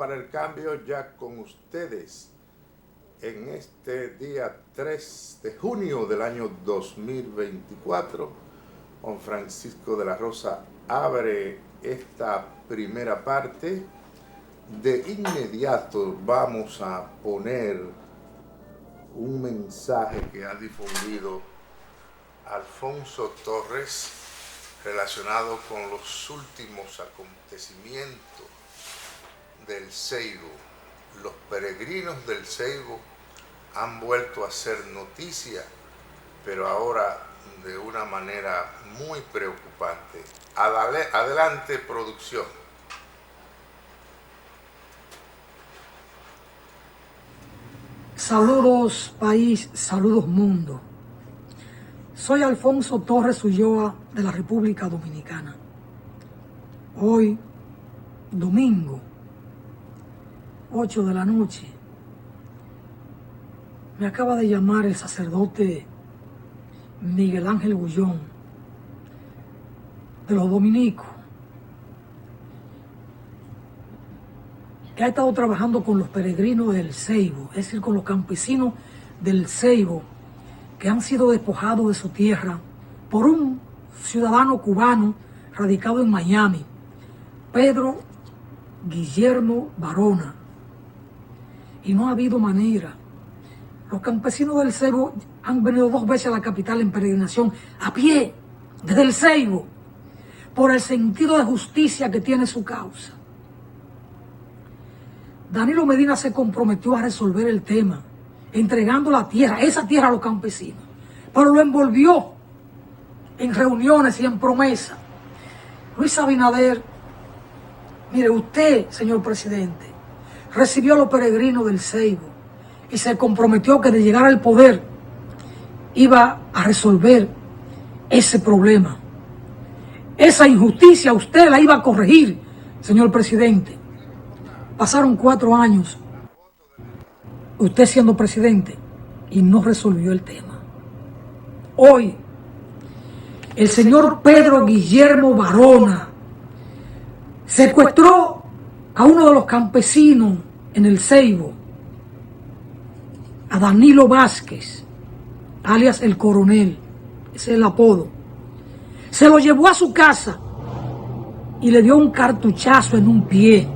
para el cambio, ya con ustedes en este día 3 de junio del año 2024. Juan Francisco de la Rosa abre esta primera parte. De inmediato vamos a poner un mensaje que ha difundido Alfonso Torres relacionado con los últimos acontecimientos del Ceibo. Los peregrinos del Ceibo han vuelto a ser noticia, pero ahora de una manera muy preocupante. Adelante, producción. Saludos país, saludos mundo. Soy Alfonso Torres Ulloa de la República Dominicana. Hoy, domingo, 8 de la noche, me acaba de llamar el sacerdote Miguel Ángel Gullón de los dominicos, que ha estado trabajando con los peregrinos del Ceibo, es decir, con los campesinos del Ceibo, que han sido despojados de su tierra por un ciudadano cubano radicado en Miami, Pedro Guillermo Barona. Y no ha habido manera. Los campesinos del Ceibo han venido 2 veces a la capital en peregrinación, a pie, desde el Ceibo, por el sentido de justicia que tiene su causa. Danilo Medina se comprometió a resolver el tema, entregando la tierra, esa tierra a los campesinos, pero lo envolvió en reuniones y en promesas. Luis Abinader, mire, usted, señor presidente, recibió a los peregrinos del Ceibo y se comprometió que de llegar al poder iba a resolver ese problema. Esa injusticia usted la iba a corregir, señor presidente. Pasaron 4 años, usted siendo presidente, y no resolvió el tema. Hoy, el señor Pedro Guillermo Barona secuestró a uno de los campesinos en el Ceibo, a Danilo Vázquez, alias el Coronel, ese es el apodo. Se lo llevó a su casa y le dio un cartuchazo en un pie.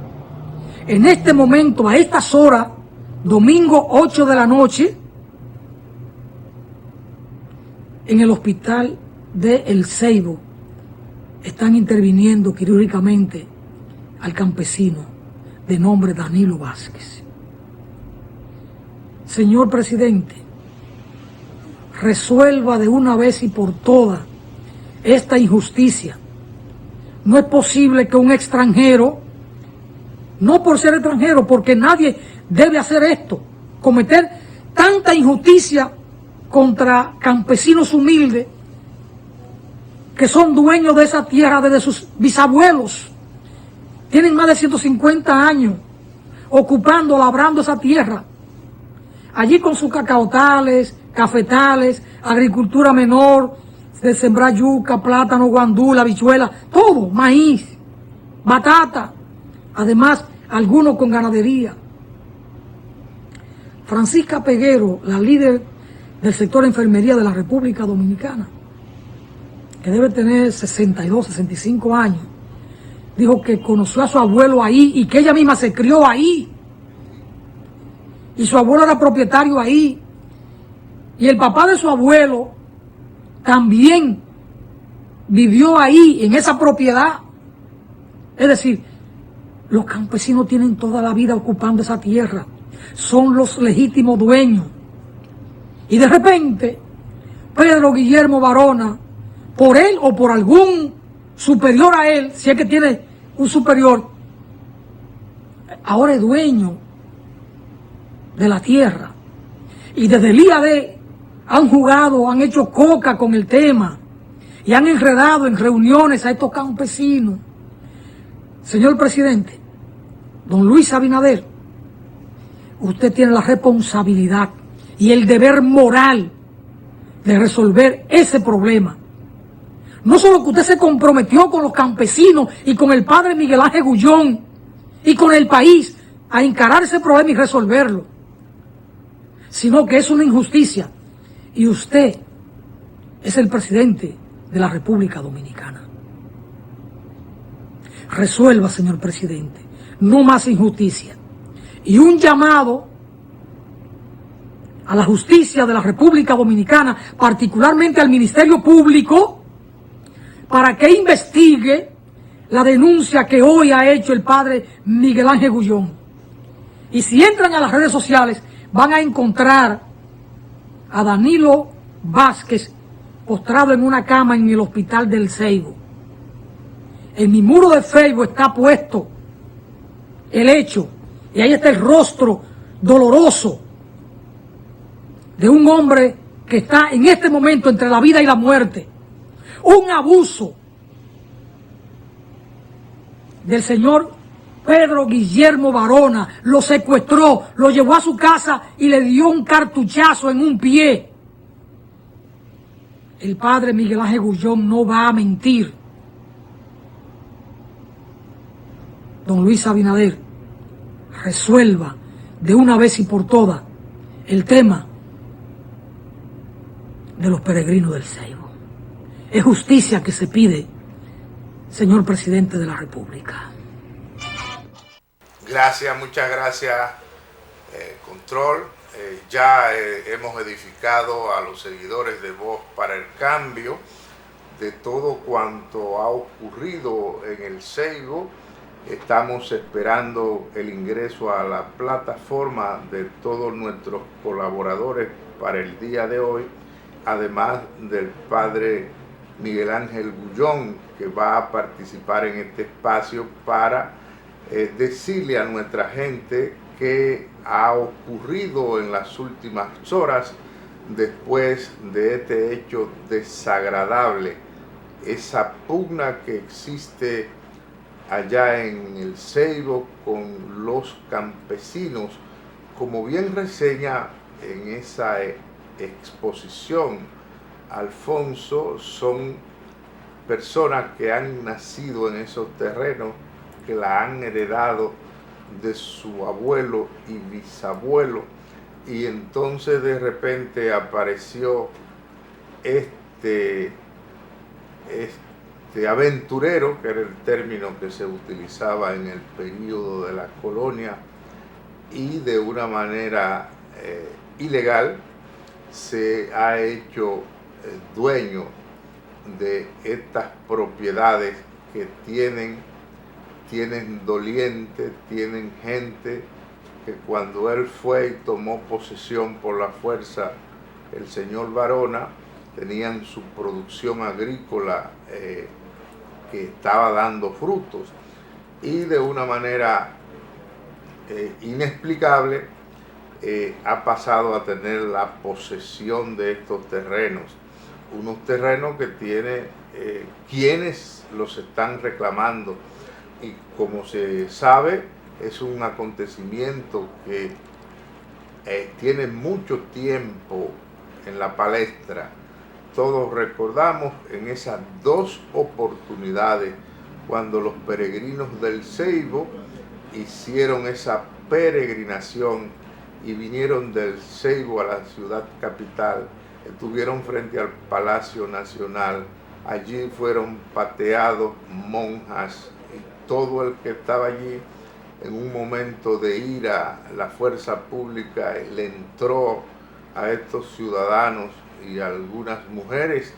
En este momento, a estas horas, domingo 8 de la noche, en el hospital de El Ceibo, están interviniendo quirúrgicamente al campesino de nombre Danilo Vázquez. Señor presidente, resuelva de una vez y por todas esta injusticia. No es posible que un extranjero, no por ser extranjero, porque nadie debe hacer esto, cometer tanta injusticia contra campesinos humildes que son dueños de esa tierra desde sus bisabuelos. Tienen más de 150 años ocupando, labrando esa tierra. Allí con sus cacaotales, cafetales, agricultura menor, de sembrar yuca, plátano, guandula, habichuela, todo, maíz, batata. Además, algunos con ganadería. Francisca Peguero, la líder del sector enfermería de la República Dominicana, que debe tener 62, 65 años, dijo que conoció a su abuelo ahí y que ella misma se crió ahí. Y su abuelo era propietario ahí. Y el papá de su abuelo también vivió ahí, en esa propiedad. Es decir, los campesinos tienen toda la vida ocupando esa tierra. Son los legítimos dueños. Y de repente, Pedro Guillermo Barona, por él o por algún superior a él, si es que tiene un superior, ahora es dueño de la tierra. Y desde el IAD han jugado, han hecho coca con el tema y han enredado en reuniones a estos campesinos. Señor presidente, don Luis Abinader, usted tiene la responsabilidad y el deber moral de resolver ese problema. No solo que usted se comprometió con los campesinos y con el padre Miguel Ángel Gullón y con el país a encarar ese problema y resolverlo, sino que es una injusticia. Y usted es el presidente de la República Dominicana. Resuelva, señor presidente, no más injusticia. Y un llamado a la justicia de la República Dominicana, particularmente al Ministerio Público, para que investigue la denuncia que hoy ha hecho el padre Miguel Ángel Gullón. Y si entran a las redes sociales, van a encontrar a Danilo Vázquez postrado en una cama en el hospital del Ceibo. En mi muro de Facebook está puesto el hecho, y ahí está el rostro doloroso de un hombre que está en este momento entre la vida y la muerte. Un abuso del señor Pedro Guillermo Varona. Lo secuestró, lo llevó a su casa y le dio un cartuchazo en un pie. El padre Miguel Ángel Gullón no va a mentir. Don Luis Abinader, resuelva de una vez y por todas el tema de los peregrinos del Ceibo. Es justicia que se pide, señor presidente de la República. Gracias, muchas gracias, Control. Ya hemos edificado a los seguidores de Voz para el Cambio de todo cuanto ha ocurrido en el Ceibo. Estamos esperando el ingreso a la plataforma de todos nuestros colaboradores para el día de hoy, además del padre Miguel Ángel Gullón, que va a participar en este espacio para decirle a nuestra gente qué ha ocurrido en las últimas horas después de este hecho desagradable, esa pugna que existe allá en el Ceibo con los campesinos, como bien reseña en esa exposición Alfonso. Son personas que han nacido en esos terrenos, que la han heredado de su abuelo y bisabuelo, y entonces de repente apareció este aventurero, que era el término que se utilizaba en el periodo de la colonia, y de una manera ilegal se ha hecho dueño de estas propiedades que tienen dolientes, tienen gente que cuando él fue y tomó posesión por la fuerza, el señor Varona, tenían su producción agrícola que estaba dando frutos, y de una manera inexplicable ha pasado a tener la posesión de estos terrenos, unos terrenos que tiene quienes los están reclamando. Y como se sabe, es un acontecimiento que tiene mucho tiempo en la palestra. Todos recordamos en esas dos oportunidades cuando los peregrinos del Ceibo hicieron esa peregrinación y vinieron del Ceibo a la ciudad capital, estuvieron frente al Palacio Nacional. Allí fueron pateados monjas y todo el que estaba allí. En un momento de ira, la fuerza pública le entró a estos ciudadanos, y algunas mujeres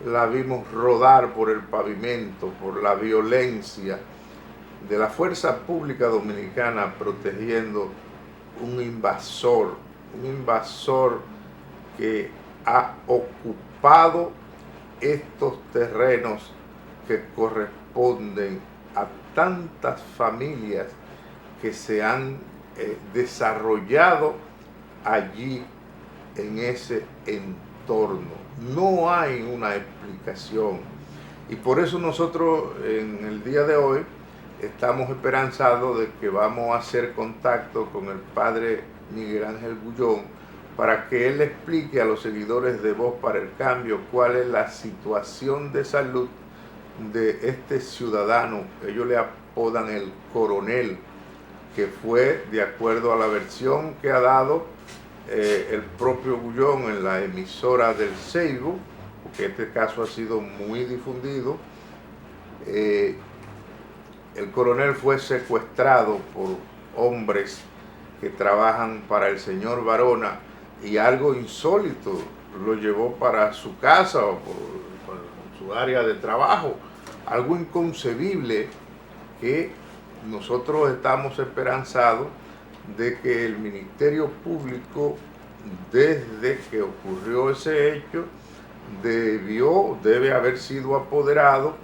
la vimos rodar por el pavimento por la violencia de la fuerza pública dominicana protegiendo un invasor que ha ocupado estos terrenos que corresponden a tantas familias que se han desarrollado allí en ese entorno. No hay una explicación, y por eso nosotros en el día de hoy estamos esperanzados de que vamos a hacer contacto con el padre Miguel Ángel Gullón para que él explique a los seguidores de Voz para el Cambio cuál es la situación de salud de este ciudadano. Ellos le apodan el coronel, que fue de acuerdo a la versión que ha dado el propio Bullón en la emisora del Seibo, porque este caso ha sido muy difundido. El coronel fue secuestrado por hombres que trabajan para el señor Varona, y algo insólito, lo llevó para su casa o por su área de trabajo. Algo inconcebible, que nosotros estamos esperanzados de que el Ministerio Público, desde que ocurrió ese hecho, debe haber sido apoderado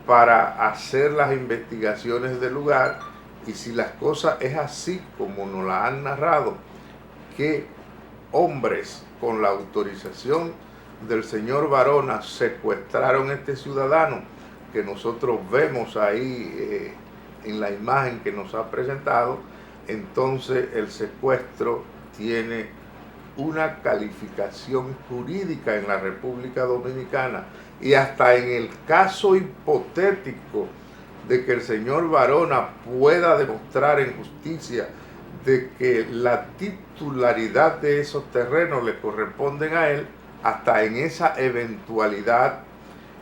para hacer las investigaciones del lugar. Y si las cosas es así como nos la han narrado, que hombres con la autorización del señor Varona secuestraron a este ciudadano que nosotros vemos ahí en la imagen que nos ha presentado, entonces el secuestro tiene una calificación jurídica en la República Dominicana. Y hasta en el caso hipotético de que el señor Varona pueda demostrar en justicia de que la titularidad de esos terrenos le corresponden a él, hasta en esa eventualidad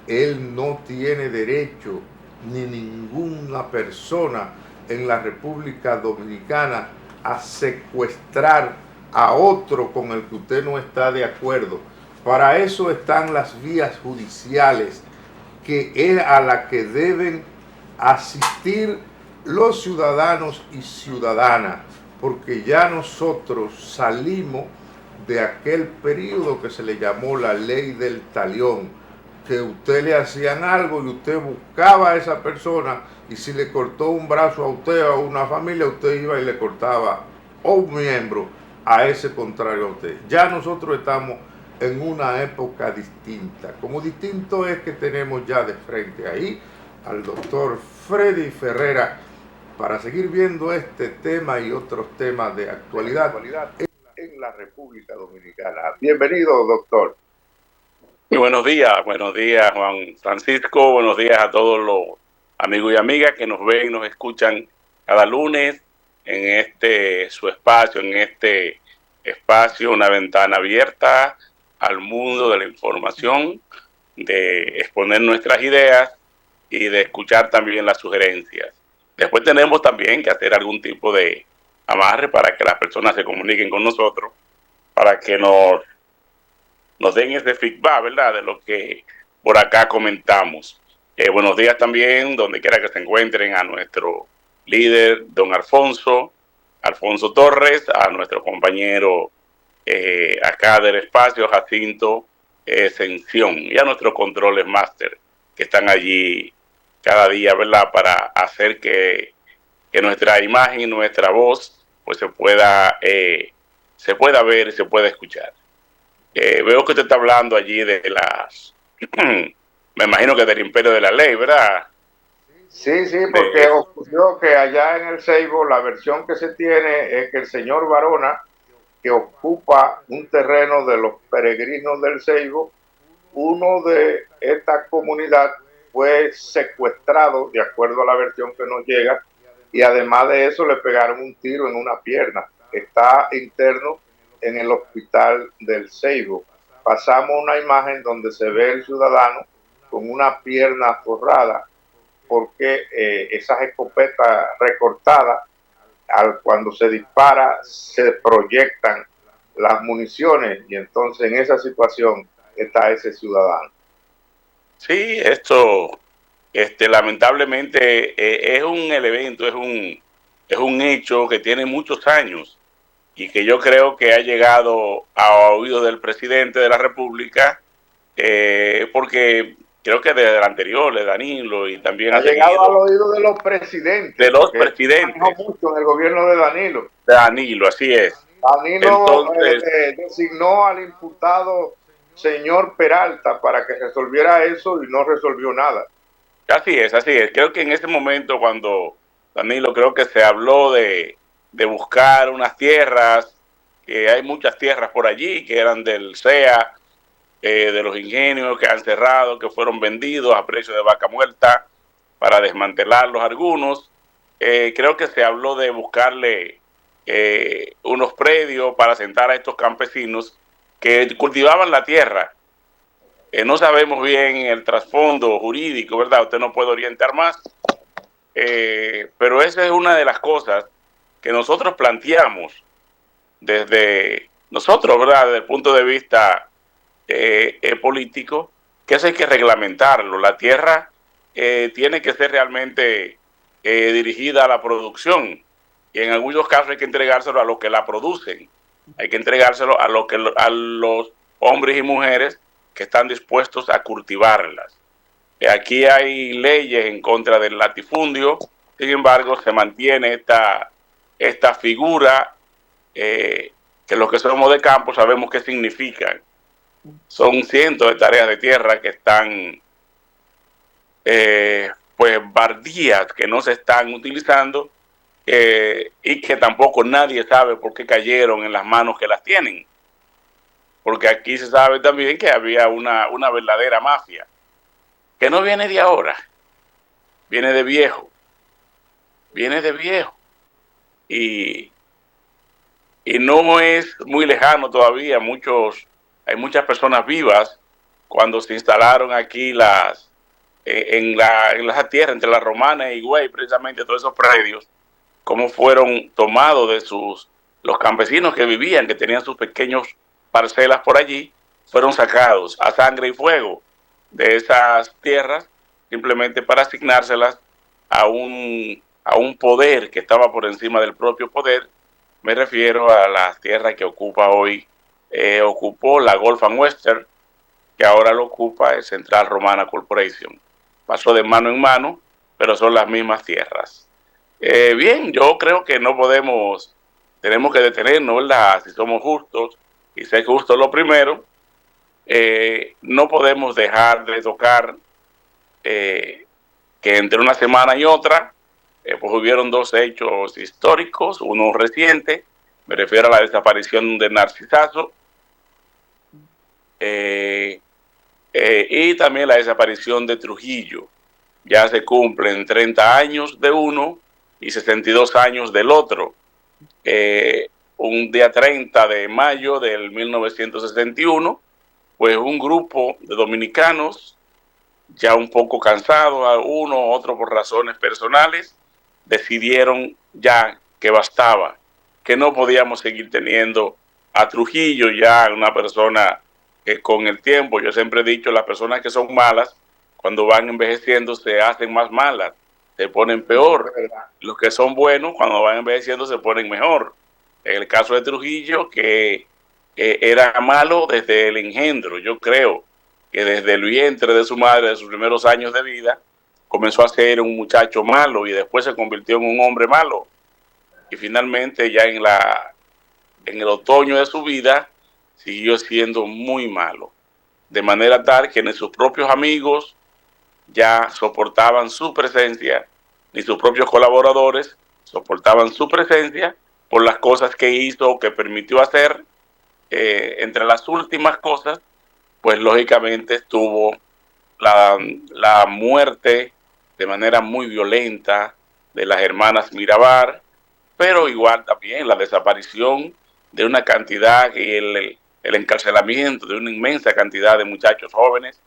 él no tiene derecho, ni ninguna persona en la República Dominicana, a secuestrar a otro con el que usted no está de acuerdo. Para eso están las vías judiciales, que es a la que deben asistir los ciudadanos y ciudadanas, porque ya nosotros salimos de aquel periodo que se le llamó la ley del talión, que usted le hacían algo y usted buscaba a esa persona, y si le cortó un brazo a usted o a una familia, usted iba y le cortaba un miembro a ese contrario a usted. Ya nosotros estamos en una época distinta. Como distinto es que tenemos ya de frente ahí al doctor Freddy Ferrera para seguir viendo este tema y otros temas de actualidad en la República Dominicana. Bienvenido, doctor. Muy buenos días Juan Francisco, buenos días a todos los amigos y amigas que nos ven y nos escuchan cada lunes en su espacio, una ventana abierta al mundo de la información, de exponer nuestras ideas y de escuchar también las sugerencias. Después tenemos también que hacer algún tipo de amarre para que las personas se comuniquen con nosotros, para que nos den ese feedback, ¿verdad?, de lo que por acá comentamos. Buenos días también, donde quiera que se encuentren, a nuestro líder, don Alfonso Torres, a nuestro compañero acá del espacio, Jacinto Ascensión, y a nuestros controles máster que están allí cada día, ¿verdad?, para hacer que nuestra imagen y nuestra voz pues se pueda ver y se pueda escuchar. Veo que usted está hablando allí de las me imagino que del imperio de la ley, ¿verdad? Sí, porque ocurrió que allá en el Seibo la versión que se tiene es que el señor Varona, que ocupa un terreno de los peregrinos del Seibo, uno de esta comunidad fue secuestrado, de acuerdo a la versión que nos llega, y además de eso le pegaron un tiro en una pierna. Está interno en el hospital del Seibo. Pasamos una imagen donde se ve el ciudadano con una pierna forrada, porque esas escopetas recortadas, cuando se dispara, se proyectan las municiones, y entonces en esa situación está ese ciudadano. Sí, esto lamentablemente es un evento, es un hecho que tiene muchos años y que yo creo que ha llegado a oídos del presidente de la República, porque creo que desde el anterior, de Danilo, y también ha llegado al oído de los presidentes. De los presidentes. Mucho en el gobierno de Danilo. Danilo, así es. Danilo designó al imputado señor Peralta para que resolviera eso y no resolvió nada. Así es. Creo que en ese momento, cuando Danilo, creo que se habló de buscar unas tierras, que hay muchas tierras por allí que eran del CEA, de los ingenios que han cerrado, que fueron vendidos a precio de vaca muerta para desmantelarlos algunos, creo que se habló de buscarle unos predios para sentar a estos campesinos que cultivaban la tierra. No sabemos bien el trasfondo jurídico, ¿verdad? Usted no puede orientar más, pero esa es una de las cosas que nosotros planteamos desde nosotros, ¿verdad? Desde el punto de vista político, que eso hay que reglamentarlo. La tierra tiene que ser realmente dirigida a la producción y en algunos casos hay que entregárselo a los que la producen, hay que entregárselo a los hombres y mujeres que están dispuestos a cultivarlas. Aquí hay leyes en contra del latifundio, sin embargo se mantiene esta figura que los que somos de campo sabemos qué significan. Son cientos de tareas de tierra que están pues bardías, que no se están utilizando y que tampoco nadie sabe por qué cayeron en las manos que las tienen. Porque aquí se sabe también que había una verdadera mafia, que no viene de ahora, viene de viejo, viene de viejo. Y no es muy lejano todavía, hay muchas personas vivas cuando se instalaron aquí en la tierra entre la Romana y Higüey, precisamente todos esos predios, cómo fueron tomados de los campesinos que vivían, que tenían sus pequeños parcelas por allí, fueron sacados a sangre y fuego de esas tierras, simplemente para asignárselas a un poder que estaba por encima del propio poder. Me refiero a las tierras que ocupa hoy, ocupó la Gulf and Western, que ahora lo ocupa el Central Romana Corporation. Pasó de mano en mano, pero son las mismas tierras. Bien, yo creo que no tenemos que detenernos, ¿verdad? Si somos justos, y ser justo lo primero, no podemos dejar de tocar que entre una semana y otra, pues hubieron dos hechos históricos, uno reciente, me refiero a la desaparición de Narcisazo, y también la desaparición de Trujillo. Ya se cumplen 30 años de uno y 62 años del otro. Un día 30 de mayo del 1961, pues un grupo de dominicanos, ya un poco cansados, uno, otro por razones personales, decidieron ya que bastaba, que no podíamos seguir teniendo a Trujillo, ya una persona que con el tiempo, yo siempre he dicho, las personas que son malas, cuando van envejeciendo se hacen más malas, se ponen peor. Los que son buenos, cuando van envejeciendo se ponen mejor. En el caso de Trujillo, que era malo desde el engendro, yo creo que desde el vientre de su madre, de sus primeros años de vida, comenzó a ser un muchacho malo y después se convirtió en un hombre malo. Y finalmente ya en el otoño de su vida siguió siendo muy malo. De manera tal que ni sus propios amigos ya soportaban su presencia, ni sus propios colaboradores soportaban su presencia por las cosas que hizo, que permitió hacer. Entre las últimas cosas, pues lógicamente estuvo la muerte de manera muy violenta de las hermanas Mirabal, pero igual también la desaparición de una cantidad y el encarcelamiento de una inmensa cantidad de muchachos jóvenes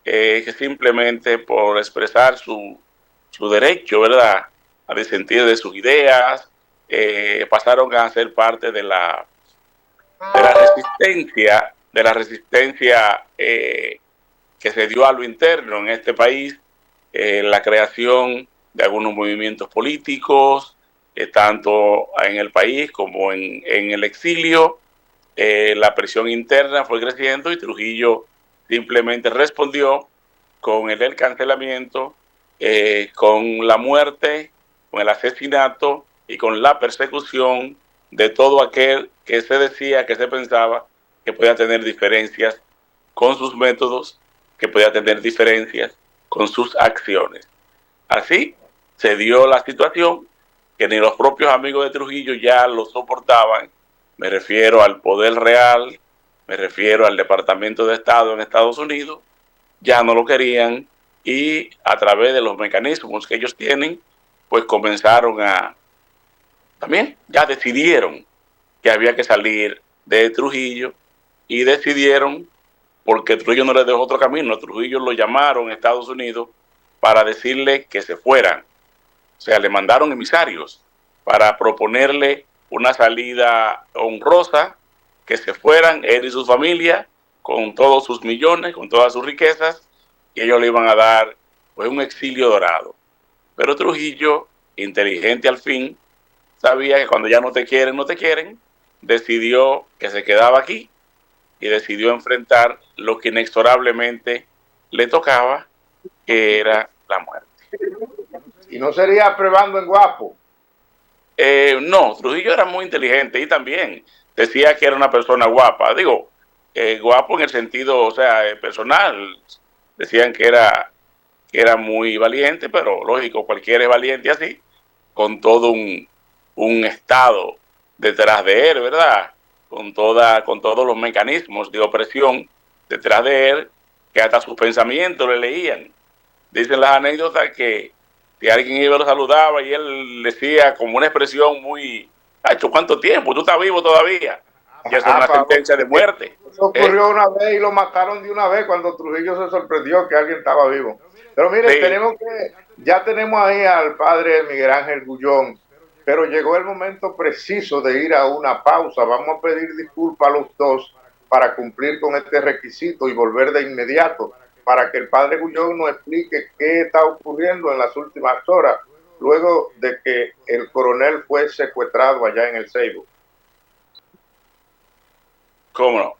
que simplemente por expresar su derecho, ¿verdad?, a disentir de sus ideas, pasaron a ser parte de la resistencia que se dio a lo interno en este país, la creación de algunos movimientos políticos, tanto en el país como en el exilio. La presión interna fue creciendo y Trujillo simplemente respondió con el cancelamiento, con la muerte, con el asesinato y con la persecución de todo aquel que se decía, que se pensaba que podía tener diferencias con sus métodos, que podía tener diferencias con sus acciones. Así se dio la situación que ni los propios amigos de Trujillo ya lo soportaban. Me refiero al poder real, me refiero al Departamento de Estado en Estados Unidos, ya no lo querían y a través de los mecanismos que ellos tienen, pues comenzaron también ya decidieron que había que salir de Trujillo y decidieron, porque Trujillo no les dejó otro camino, Trujillo lo llamaron a Estados Unidos para decirle que se fueran. O sea, le mandaron emisarios para proponerle una salida honrosa, que se fueran él y su familia con todos sus millones, con todas sus riquezas, y ellos le iban a dar pues un exilio dorado. Pero Trujillo, inteligente al fin, sabía que cuando ya no te quieren, decidió que se quedaba aquí y decidió enfrentar lo que inexorablemente le tocaba, que era la muerte. Y no sería probando en Guapo. No, Trujillo era muy inteligente y también decía que era una persona guapa. Digo, guapo en el sentido, o sea, personal. Decían que era muy valiente, pero lógico, cualquiera es valiente así, con todo un estado detrás de él, ¿verdad? Con todos los mecanismos de opresión detrás de él, que hasta sus pensamientos le leían. Dicen las anécdotas que si alguien iba y lo saludaba y él decía como una expresión muy, ¿hecho cuánto tiempo? ¿Tú estás vivo todavía? Y eso es una sentencia de muerte. Eso ocurrió una vez y lo mataron de una vez cuando Trujillo se sorprendió que alguien estaba vivo. Pero mire, Sí. ya tenemos ahí al padre Miguel Ángel Gullón, pero llegó el momento preciso de ir a una pausa. Vamos a pedir disculpas a los dos para cumplir con este requisito y volver de inmediato para que el padre Gullón nos explique qué está ocurriendo en las últimas horas, luego de que el coronel fue secuestrado allá en el Ceibo. ¿Cómo no?